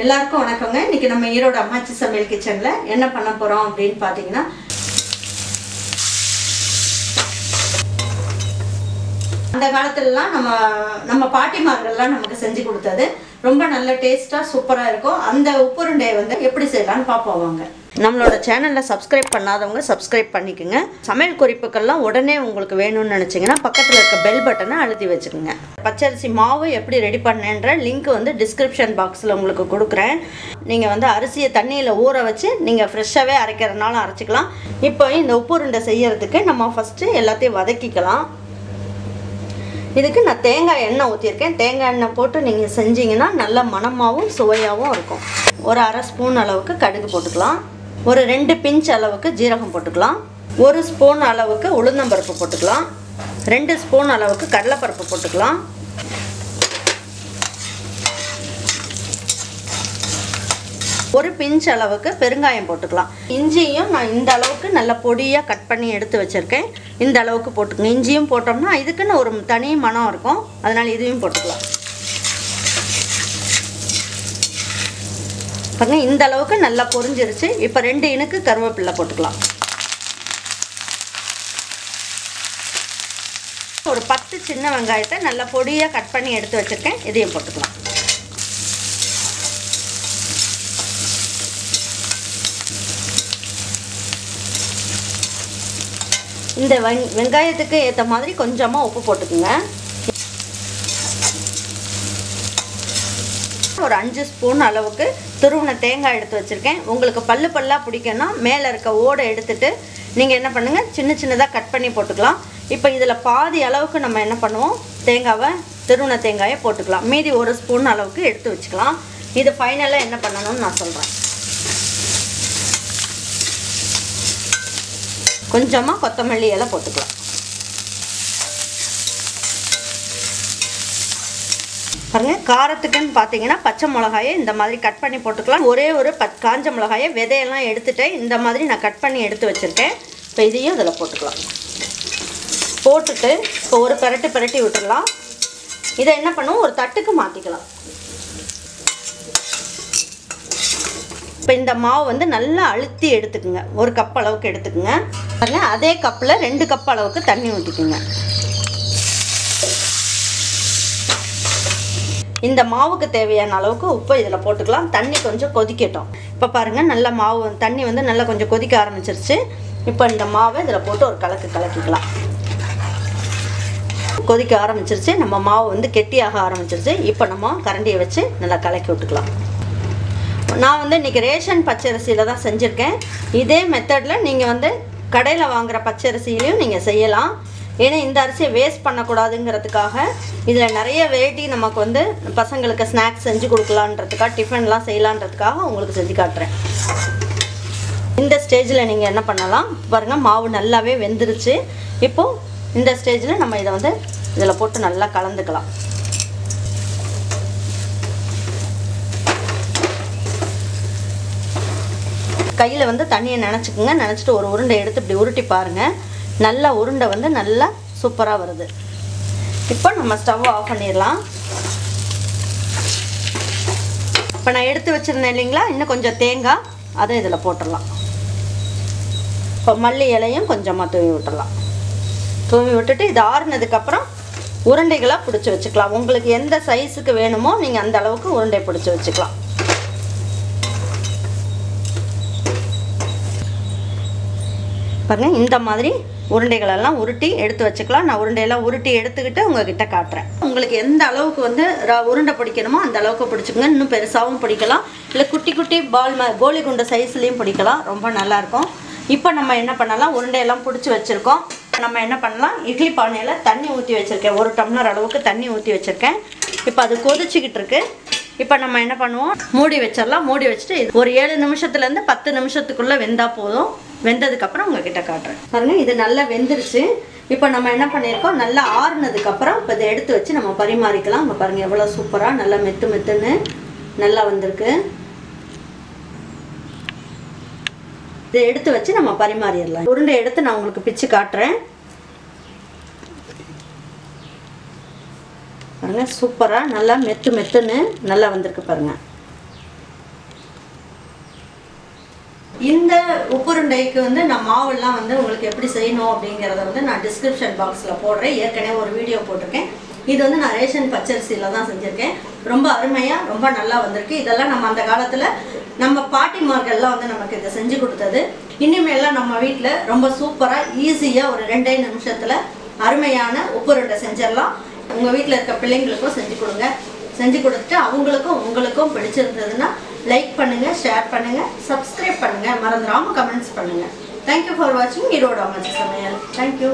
எல்லாருக்கும் வணக்கங்க. இன்னைக்கு நம்ம ஈரோடு அம்மாச்சி சமையல் கிச்சன்ல என்ன பண்ண போறோம் அப்படின்னு பாத்தீங்கன்னா, அந்த காலத்துலலாம் நம்ம பாட்டிமார்கள்லாம் நமக்கு செஞ்சு கொடுத்தது ரொம்ப நல்ல டேஸ்டா சூப்பரா இருக்கும். அந்த உப்பு உருண்டையை வந்து எப்படி செய்யலாம்னு பாப்போம் வாங்க. நம்மளோட சேனல்ல சப்ஸ்கிரைப் பண்ணாதவங்க சப்ஸ்கிரைப் பண்ணிக்கோங்க. சமையல் குறிப்புகள்லாம் உடனே உங்களுக்கு வேணும்னு நினைச்சீங்கன்னா பக்கத்துல இருக்க பெல் பட்டனை அழுத்தி வச்சுக்கோங்க. பச்சரிசி மாவு எப்படி ரெடி பண்ணேன்ற லிங்க் வந்து டிஸ்கிரிப்ஷன் பாக்ஸில் உங்களுக்கு கொடுக்குறேன். நீங்கள் வந்து அரிசியை தண்ணியில் ஊற வச்சு நீங்கள் ஃப்ரெஷ்ஷாகவே அரைக்கிறதுனாலும் அரைச்சிக்கலாம். இப்போ இந்த உப்பு உருண்டை செய்யறதுக்கு நம்ம ஃபஸ்ட்டு எல்லாத்தையும் வதக்கிக்கலாம். இதுக்கு நான் தேங்காய் எண்ணெய் ஊற்றிருக்கேன். தேங்காய் எண்ணெய் போட்டு நீங்கள் செஞ்சீங்கன்னா நல்ல மணமாகவும் சுவையாகவும் இருக்கும். ஒரு அரை ஸ்பூன் அளவுக்கு கடுகு போட்டுக்கலாம். ஒரு 2 பிஞ்ச் அளவுக்கு ஜீரகம் போட்டுக்கலாம். 1 ஸ்பூன் அளவுக்கு உளுந்தம்பருப்பு போட்டுக்கலாம். 2 ஸ்பூன் அளவுக்கு கடலைப்பருப்பு போட்டுக்கலாம். ஒரு பிஞ்ச் அளவுக்கு பெருங்காயம் போட்டுக்கலாம். இஞ்சியும் நான் இந்த அளவுக்கு நல்ல பொடியாக கட் பண்ணி எடுத்து வச்சுருக்கேன். இந்த அளவுக்கு போட்டுக்கோங்க. இஞ்சியும் போட்டோம்னா இதுக்குன்னு ஒரு தனி மனம் இருக்கும், அதனால் இதையும் போட்டுக்கலாம். பாருங்க, இந்த அளவுக்கு நல்லா பொரிஞ்சிருச்சு. இப்போ 2 இனுக்கு கருவேப்பிலை போட்டுக்கலாம். ஒரு 10 சின்ன வெங்காயத்தை நல்லா பொடியாக கட் பண்ணி எடுத்து வச்சுருக்கேன், இதையும் போட்டுக்கலாம். இந்த வெங்காயத்துக்கு ஏற்ற மாதிரி கொஞ்சமாக உப்பு போட்டுக்குங்க. ஒரு 5 ஸ்பூன் அளவுக்கு துருவின தேங்காய் எடுத்து வச்சுருக்கேன். உங்களுக்கு பல்லாக பிடிக்கும்னா மேலே இருக்க ஓடை எடுத்துட்டு நீங்கள் என்ன பண்ணுங்கள், சின்ன சின்னதாக கட் பண்ணி போட்டுக்கலாம். இப்போ இதில் பாதி அளவுக்கு நம்ம என்ன பண்ணுவோம், துருவின தேங்காயை போட்டுக்கலாம். மீதி 1 ஸ்பூன் அளவுக்கு எடுத்து வச்சுக்கலாம். இது ஃபைனலாக என்ன பண்ணணும்னு நான் சொல்கிறேன். கொஞ்சமாக கொத்தமல்லி இலை போட்டுக்கலாம். பாருங்க, காரத்துக்குன்னு பார்த்தீங்கன்னா பச்சை மிளகாயை இந்த மாதிரி கட் பண்ணி போட்டுக்கலாம். ஒரே ஒரு காஞ்ச மிளகாயை விதையெல்லாம் எடுத்துட்டேன். இந்த மாதிரி நான் கட் பண்ணி எடுத்து வச்சுருக்கேன். இப்போ இதையும் இதில் போட்டுக்கலாம். போட்டுட்டு இப்போ ஒரு பிரட்டி விட்டுடலாம். இதை என்ன பண்ணுவோம், ஒரு தட்டுக்கு மாற்றிக்கலாம். இப்போ இந்த மாவு வந்து நல்லா அழுத்தி எடுத்துக்குங்க. 1 கப் அளவுக்கு எடுத்துக்குங்க. பாருங்க, அதே கப்பில் 2 கப் அளவுக்கு தண்ணி ஊற்றிக்குங்க. இந்த மாவுக்கு தேவையான அளவுக்கு உப்பு இதில் போட்டுக்கலாம். தண்ணி கொஞ்சம் கொதிக்கட்டும். இப்போ பாருங்கள், நல்ல மாவு தண்ணி வந்து நல்லா கொஞ்சம் கொதிக்க ஆரம்பிச்சிருச்சு. இப்போ இந்த மாவை இதில் போட்டு ஒரு கலக்கிக்கலாம். கொதிக்க ஆரம்பிச்சிருச்சு. நம்ம மாவு வந்து கெட்டியாக ஆரம்பிச்சிருச்சு. இப்போ நம்ம கரண்டியை வச்சு நல்லா கலக்கி விட்டுக்கலாம். நான் வந்து இன்றைக்கி ரேஷன் பச்சரிசியில் தான் செஞ்சுருக்கேன். இதே மெத்தடில் நீங்கள் வந்து கடையில் வாங்குகிற பச்சரிசியிலையும் நீங்கள் செய்யலாம். ஏன்னா இந்த அரிசியை வேஸ்ட் பண்ணக்கூடாதுங்கிறதுக்காக இதில் நிறைய வெரைட்டி நமக்கு வந்து பசங்களுக்கு ஸ்நாக்ஸ் செஞ்சு கொடுக்கலான்றதுக்காக, டிஃபன்லாம் செய்யலான்றதுக்காக உங்களுக்கு செஞ்சு காட்டுறேன். இந்த ஸ்டேஜில் நீங்கள் என்ன பண்ணலாம், பாருங்கள் மாவு நல்லாவே வெந்துருச்சு. இப்போது இந்த ஸ்டேஜில் நம்ம இதை வந்து இதில் போட்டு நல்லா கலந்துக்கலாம். கையில் வந்து தண்ணியை நினச்சிக்கோங்க. நினச்சிட்டு ஒரு உருண்டை எடுத்து இப்படி உருட்டி பாருங்கள். நல்லா உருண்டை வந்து நல்லா சூப்பராக வருது. இப்போ நம்ம ஸ்டவ் ஆஃப் பண்ணிடலாம். இப்போ நான் எடுத்து வச்சுருந்தேன் இல்லைங்களா, இன்னும் கொஞ்சம் தேங்காய் அதை இதில் போட்டுடலாம். இப்போ மல்லி இலையும் கொஞ்சமாக தூவி விட்டுடலாம். தூவி விட்டுட்டு இது ஆறுனதுக்கப்புறம் உருண்டைகளாக பிடிச்சி வச்சுக்கலாம். உங்களுக்கு எந்த சைஸுக்கு வேணுமோ நீங்கள் அந்த அளவுக்கு உருண்டை பிடிச்சி வச்சுக்கலாம். பாருங்கள், இந்த மாதிரி உருண்டைகளெல்லாம் உருட்டி எடுத்து வச்சுக்கலாம். நான் உருண்டையெல்லாம் உருட்டி எடுத்துக்கிட்டு உங்ககிட்ட காட்டுறேன். உங்களுக்கு எந்த அளவுக்கு வந்து உருண்டை பிடிக்கணுமோ அந்த அளவுக்கு பிடிச்சிக்கோங்க. இன்னும் பெருசாகவும் பிடிக்கலாம், இல்லை குட்டி குட்டி கோலி குண்டை சைஸ்லேயும் பிடிக்கலாம். ரொம்ப நல்லாயிருக்கும். இப்போ நம்ம என்ன பண்ணலாம், உருண்டையெல்லாம் பிடிச்சி வச்சுருக்கோம். நம்ம என்ன பண்ணலாம், இட்லி பானையில் தண்ணி ஊற்றி வச்சுருக்கேன். 1 டம்ளர் அளவுக்கு தண்ணி ஊற்றி வச்சுருக்கேன். இப்போ அது கொதிச்சிக்கிட்டு இருக்கு. இப்போ நம்ம என்ன பண்ணுவோம், மூடி வச்சிடலாம். மூடி வச்சுட்டு ஒரு 7 நிமிஷத்துலேருந்து 10 நிமிஷத்துக்குள்ளே வெந்தால் போதும். வெந்ததுக்கப்புறம் உங்ககிட்ட காட்டுறேன். பாருங்கள், இது நல்லா வெந்துருச்சு. இப்போ நம்ம என்ன பண்ணியிருக்கோம், நல்லா ஆறுனதுக்கப்புறம் இப்போ இதை எடுத்து வச்சு நம்ம பரிமாறிக்கலாம். இப்போ பாருங்கள் எவ்வளோ சூப்பராக நல்லா மெத்துன்னு நல்லா வந்திருக்கு. இதை எடுத்து வச்சு நம்ம பரிமாறிடலாம். உருண்டை எடுத்து நான் உங்களுக்கு பிச்சு காட்டுறேன். பாருங்க சூப்பரா நல்லா மெத்துன்னு நல்லா வந்திருக்கு பாருங்க. இந்த உப்புருண்டைக்கு வந்து நான் மாவெல்லாம் வந்து உங்களுக்கு எப்படி செய்யணும் அப்படிங்கிறத வந்து நான் டிஸ்கிரிப்ஷன் பாக்ஸில் போடுறேன். ஏற்கனவே ஒரு வீடியோ போட்டிருக்கேன். இது வந்து நான் ரேஷன் பச்சரிசியில் தான் செஞ்சுருக்கேன். ரொம்ப அருமையாக ரொம்ப நல்லா வந்திருக்கு. இதெல்லாம் நம்ம அந்த காலத்தில் நம்ம பாட்டிமார்கள்லாம் வந்து நமக்கு இதை செஞ்சு கொடுத்தது. இனிமேலாம் நம்ம வீட்டில் ரொம்ப சூப்பராக ஈஸியாக ஒரு 2 நிமிஷத்தில் அருமையான உப்புருண்டை செஞ்சிடலாம். உங்கள் வீட்டில் இருக்க பிள்ளைங்களுக்கும் செஞ்சு கொடுங்க. செஞ்சு கொடுத்துட்டு அவங்களுக்கும் உங்களுக்கும் பிடிச்சிருந்ததுன்னா லைக் பண்ணுங்கள், ஷேர் பண்ணுங்கள், சப்ஸ்கிரைப் பண்ணுங்கள், மறந்துடாமல் கமெண்ட்ஸ் பண்ணுங்கள். தேங்க்யூ ஃபார் வாட்சிங் ஈரோடு அம்மாச்சி சமையல். தேங்க்யூ.